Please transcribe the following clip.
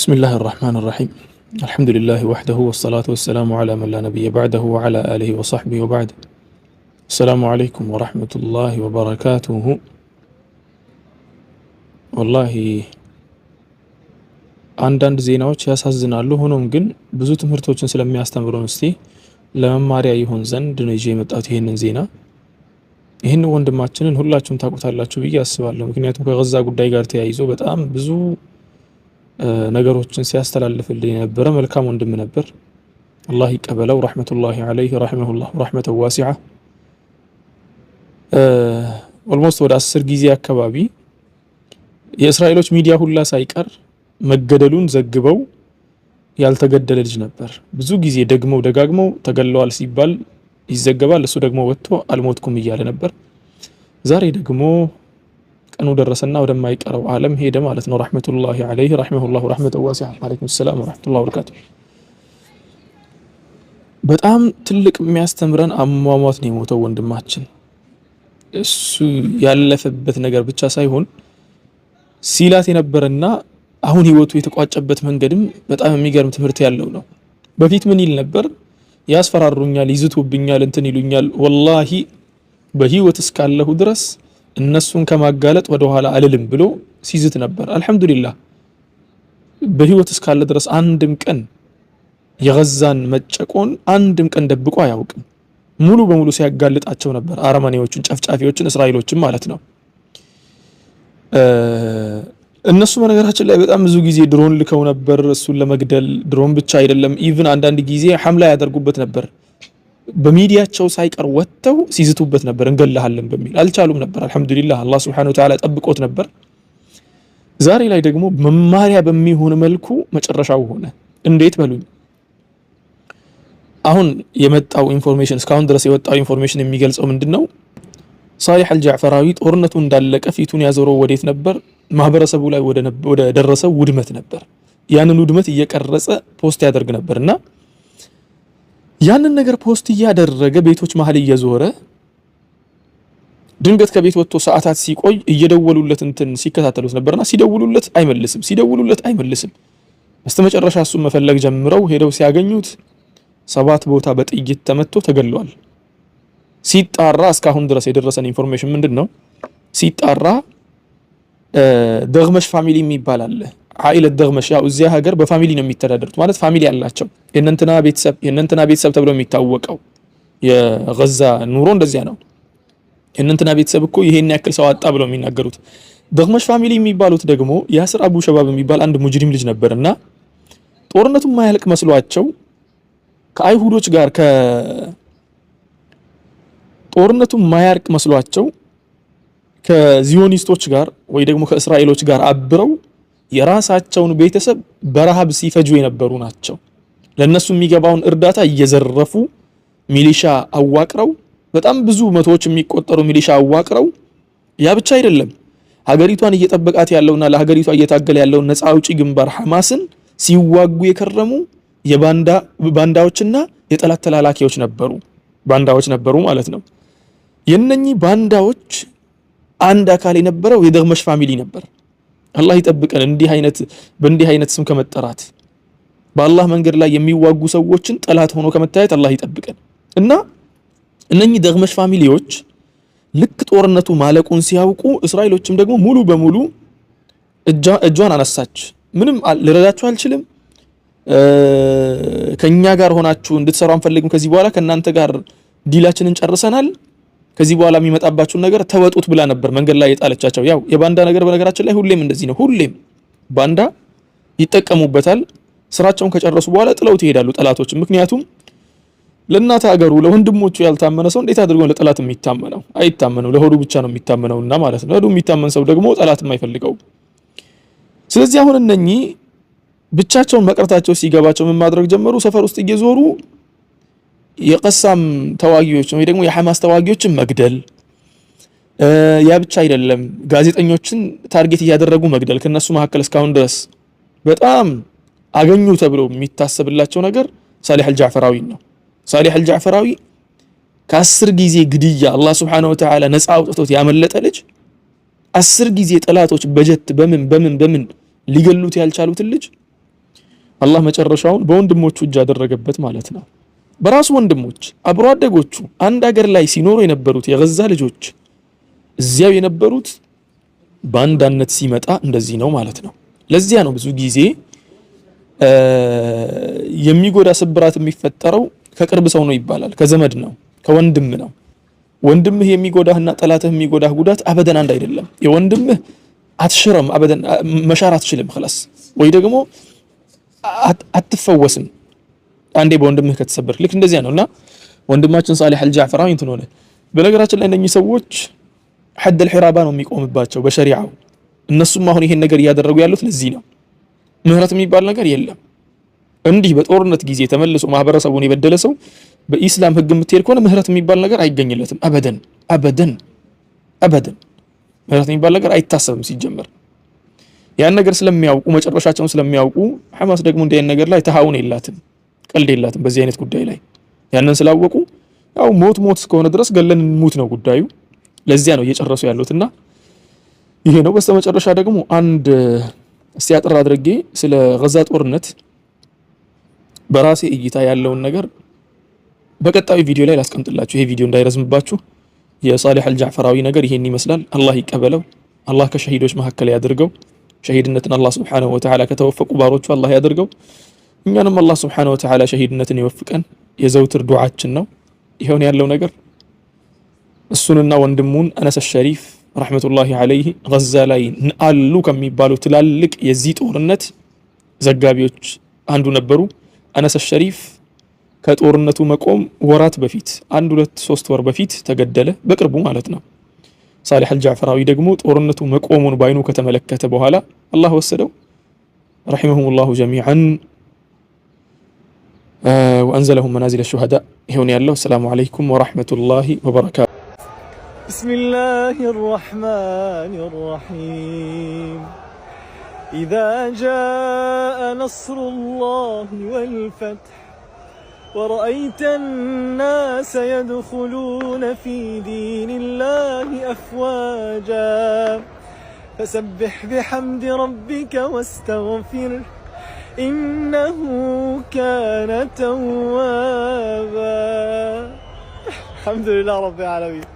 بسم الله الرحمن الرحيم الحمد لله وحده والصلاة والسلام على من لا نبي بعده وعلى آله وصحبه وبعد السلام عليكم ورحمة الله وبركاته والله አንዳንድ ዜናዎች ያሳዝናሉ ሆኖም ግን ብዙ ትምህርቶችን ስለሚያስተምሩን እስቲ ለመማሪያ ይሆን ዘንድ ነው ይዤ የመጣሁት ይሄንን ዜና ይሄን ወንድማችንን ሁላችሁም ታውቁታላችሁ ብዬ አስባለሁ ምክንያቱም ከገዛ ጉዳይ ጋር ተያይዞ በጣም ብዙ ነገሮችን ሲያስተላልፍልኝ ነበር መልካም ወንድም ነበር አላህ ይቀበለው ረህመቱላሂ ዐለይሂ ረሂመሁላህ ረህመተ ዋሲዓ ኦልሞስት ወደ 10 ጊዜ አካባቢ የእስራኤሎች ሚዲያ ሁላ ሳይቀር መገደሉን ዘግበው ያልተገደለ ልጅ ነበር ብዙ ጊዜ ደጋግመው ተገለዋል ሲባል ይዘገባል እሱ ደግሞ ወጥቶ አልሞትኩም እያለ ነበር ዛሬ ደግሞ ቀኑ ደረሰና ወደማይቀረው ዓለም ሄደ ማለት ነው ረህመቱላሂ ዐለይሂ ረሂመሁላህ ረህመተ ዋሲዓ ወአለይኩም ሰላም ወራህመቱላሂ ወበረካቱ በጣም ትልቅ የሚያስተምረን አሟሟት ነው የሞተው ወንድማችን እሱ ያለፈበት ነገር ብቻ ሳይሆን ሲላት የነበረና አሁን ህይወቱ የተቋጨበት መንገድም በጣም የሚገርም ትምህርት ያለው ነው በፊት ምን ይል ነበር ያስፈራሩኛል ይዝቱብኛል እንትን ይሉኛል ወላሂ በህይወት እስካለሁ ድረስ እነሱን ከማጋለጥ ወደ ኋላ አልልም ብሎ ሲዝት ነበር አልহামዱሊላህ በህይወት እስካለ ድረስ አንድም ቀን የገዛን መጨቆን አንድም ቀን ደብቆ አያውቅም ሙሉ በሙሉ ሲያጋልጣቸው ነበር አረማኔዎቹን ጨፍጫፊዎችን እስራኤሎችን ማለት ነው እነሱ በነገራችን ላይ በጣም ብዙ ጊዜ ድሮን ልከው ነበር እሱን ለመግደል ድሮን ብቻ አይደለም ኢቭን አንዳንድ ጊዜ ሐምላ ያደርጉበት ነበር በሚዲያቸው ሳይቀር ወጥተው ሲዝቱበት ነበር እንገላሃለን በሚል አልቻሉም ነበር አልহামዱሊላህ አላህ Subhanahu Wa Ta'ala ጠብቆት ነበር ዛሬ ላይ ደግሞ መማሪያ በሚሆን መልኩ መጨረሻው ሆነ እንዴት በሉኝ አሁን የመጣው ኢንፎርሜሽን እስካሁን ድረስ የወጣው ኢንፎርሜሽን የሚገልጸው ምንድነው ሳሊህ አልጃዕፈራዊ ጦርነቱ እንዳለቀ ፊቱን ያዞረው ወዴት ነበር ማህበረሰቡ ላይ ወደ ደረሰው ውድመት ነበር ያንን ውድመት እየቀረጸ ፖስት ያደርግ ነበርና ያንን ነገር ፖስት ያደረገ ቤቶች መሃል እየዞረ ድንገት ከቤት ወጥቶ ሰዓታት ሲቆይ እየደወሉለት እንትን ሲከታተሉት ነበርና ሲደውሉለት አይመልስም በስተመጨረሻ እሱ መፈለግ ጀምረው ሄደው ሲያገኙት 7 ቦታ በጥይት ተመቶ ተገሏል ሲጣራ እስካሁን ድረስ የደረሰን ኢንፎርሜሽን ምንድነው ሲጣራ ደግመሽ ፋሚሊ የሚባል አለ عائله دغمش ያው እዚያ ሀገር በፋሚሊ ነው የሚተዳደሩት ማለት ፋሚሊ ያላቸው የነንትና ቤተሰብ ተብሎ የሚታወቀው የገዛ ኑሮ እንደዚያ ነው የነንትና ቤተሰብ እኮ ይሄን ያክል ሰው አጣ ብለው የሚናገሩት ደግመሽ ፋሚሊ የሚባሉት ደግሞ ያስር አቡ ሸባብ የሚባል አንድ ሙጅሪም ልጅ ነበርና ጦርነቱ ማያልቅ መስሏቸው ከአይሁዶች ጋር ጦርነቱ ማያልቅ መስሏቸው ከዚዮኒስቶች ጋር ወይ ደግሞ ከእስራኤሎች ጋር አብረው የራሳቸውን ቤተሰብ በረሃብ ሲፈጁ የነበሩ ናቸው ለነሱ የሚገባውን እርዳታ እየዘረፉ ሚሊሻ አዋቅረው በጣም ብዙ መቶዎች የሚቆጠሩ ሚሊሻ አዋቅረው ያ ብቻ አይደለም ሀገሪቷን እየጠበቃት ያለውና ለሀገሪቷ እየታገለ ያለው ነፃ አውጪ ግንባር ሐማስን ሲዋጉ የከረሙ ባንዳዎችና የጠላት ተላላኪዎች ነበሩ ማለት ነው የነኚህ ባንዳዎች አንድ አካል የነበረው የደግመሽ ፋሚሊ ነበር አላህ ይጠብቀን በእንዲህ አይነት ስም ከመጠራት በአላህ መንገድ ላይ የሚዋጉ ሰዎችን ጠላት ሆኖ ከመታየት አላህ ይጠብቀን እና እነኚህ ደግመሽ ፋሚሊዎች ልክ ጦርነቱ ማለቁን ሲያውቁ እስራኤሎችም ደግሞ ሙሉ በሙሉ እጇን አነሳች ምንም ልረዳችሁ አልችልም ከኛ ጋር ሆናችሁ እንድትሰሩ አንፈልግም ከዚህ በኋላ ከናንተ ጋር ዲላችንን ጨርሰናል ከዚህ በኋላ የሚመጣባችሁ ነገር ተወጡት ብላ ነበር መንገድ ላይ የጣለቻቸው ያው የባንዳ ነገር በነገራችን ላይ ሁሌም እንደዚህ ነው ሁሌም ባንዳ ይጠቀሙበታል ስራቸውን ከጨረሱ በኋላ ጥለውት ይሄዳሉ ጠላቶች ምክንያቱም ለእናት ሀገሩ ለወንድሞቹ ያልታመነ ሰው እንዴት አድርጎ ለጠላት የሚታመነው አይታመነው ለሆዱ ብቻ ነው የሚታመነውና ማለት ነው ለሆዱ የሚታመን ሰው ደግሞ ጠላት የማይፈልገው ስለዚህ አሁን እነኚህ ብቻቸውን መቅረታቸው ሲገባቸው ምን ማድረግ ጀመሩ ሰፈር ውስጥ እየዞሩ የቀሳም ተዋጊዎች ወይ ደግሞ የሐማስ ተዋጊዎችን መግደል ያ ብቻ አይደለም ጋዜጠኞችን ታርጌት ያደረጉ መግደል ከነሱ መሐከል እስካሁን ድረስ በጣም አገኙ ተብሎ የሚታሰብላቸው ነገር ሳሊህ አልጃዕፈራዊ ነው ሳሊህ አልጃዕፈራዊ ከ10 ጊዜ ግድያ አላህ Subhanahu Wa Ta'ala ነፃ አውጥቶት ያመለጠ ልጅ 10 ጊዜ ጠላቶች በጀት በምን ሊገሉት ያልቻሉት ልጅ አላህ መጨረሻውን በወንድሞቹ እጅ አደረገበት ማለት ነው። በራሱ ወንድሞች አብሮ አደጎቹ አንድ ሀገር ላይ ሲኖሩ የነበሩት የገዛ ልጆች እዚያው የነበሩት በአንዳነት ሲመጣ እንደዚህ ነው ማለት ነው። ለዚያ ነው ብዙ ጊዜ የሚጎዳ ስብራት የሚፈጠረው ከቅርብ ሰው ነው ይባላል፣ ከዘመድ ነው፣ ከወንድም ነው። ወንድምህ የሚጎዳህና ጠላትህ የሚጎዳህ ጉዳት አበደን አንድ አይደለም። የወንድምህ አትሽረም፣ አበደን መሻር አትችልም خلاص፣ ወይ ደግሞ አትፈወስም አንዴ በወንድምህ ከተሰበርክ። ልክ እንደዚያ ነውና ወንድማችን ሷሊህ አልጃዕፈራዊ እንትን ሆነ። በነገራችን ላይ እነኚህ ሰዎች ሐድ አልሒራባ ነው የሚቆምባቸው በሸሪዓው። እነሱም አሁን ይሄን ነገር እያደረጉ ያሉት ለዚህ ነው። ምህረት የሚባል ነገር የለም። እንዲህ በጦርነት ጊዜ ተመልሶ ማህበረሰቡን የበደለ ሰው በኢስላም ህግ የምትሄድ ከሆነ ምህረት የሚባል ነገር አይገኝለትም። አበደን አበደን አበደን ምህረት የሚባል ነገር አይታሰብም ሲጀመር። ያን ነገር ስለሚያውቁ መጨረሻቸውን ስለሚያውቁ ሐማስ ደግሞ እንዲህ ነገር ላይ ተሃውን የላትም፣ ቀልድ የላትም በዚህ አይነት ጉዳይ ላይ። ያንን ስላወቁ ያው ሞት እስከሆነ ድረስ ገለን ሙት ነው ጉዳዩ። ለዚያ ነው እየጨረሱ ያሉትና ይሄ ነው። በስተመጨረሻ ደግሞ አንድ ሲያጥር አድርጌ ስለ ገዛ ጦርነት በራሴ እይታ ያለውን ነገር በቀጣዩ ቪዲዮ ላይ ላስቀምጥላችሁ። ይሄ ቪዲዮ እንዳይረዝምባችሁ። የሷሊህ አልጃዕፈራዊ ነገር ይሄን ይመስላል። አላህ ይቀበለው። አላህ ከሸሂዶች መካከል ያድርገው። ሸሂድነትን አላህ ሱብሓነሁ ወተዓላ ከተወፈቁ ባሮቹ አላህ ያድርገው። እኛንም አላህ ሱብሓነሁ ወተዓላ ሸሂድነትን ይወፍቀን የዘውትር ዱዓችን ነው። ይሄውን ያለው ነገር እሱንና ወንድሙን አነስ ሸሪፍ ረሕመቱላሂ ዐለይሂ ገዛ ላይ አሉ ከሚባሉ ትላልቅ የዚህ ጦርነት ዘጋቢዎች አንዱ ነበሩ። አነስ ሸሪፍ ከጦርነቱ መቆም ወራት በፊት 1-2-3 ወር በፊት ተገደለ፣ በቅርቡ ማለት ነው። ሷሊህ አልጃዕፈራዊ ደግሞ ጦርነቱ መቆሙን ባይኑ ከተመለከተ በኋላ አላህ ወሰደው። ረሒመሁሙላሁ ጀሚዓን ወአንዘለሁም መናዚለ ሹሃዳ። ይሄውን ያለው። ሰላሙ ዐለይኩም ወረሕመቱላሂ ወበረካቱ። ቢስሚላሂ ረሕማኒ ረሒም ኢዛ ጃአ ነስሩላሂ ወልፈትሕ ورأيت الناس يدخلون في دين الله أفواجا فسبح بحمد ربك واستغفره إنه كان توابا. الحمد لله رب العالمين.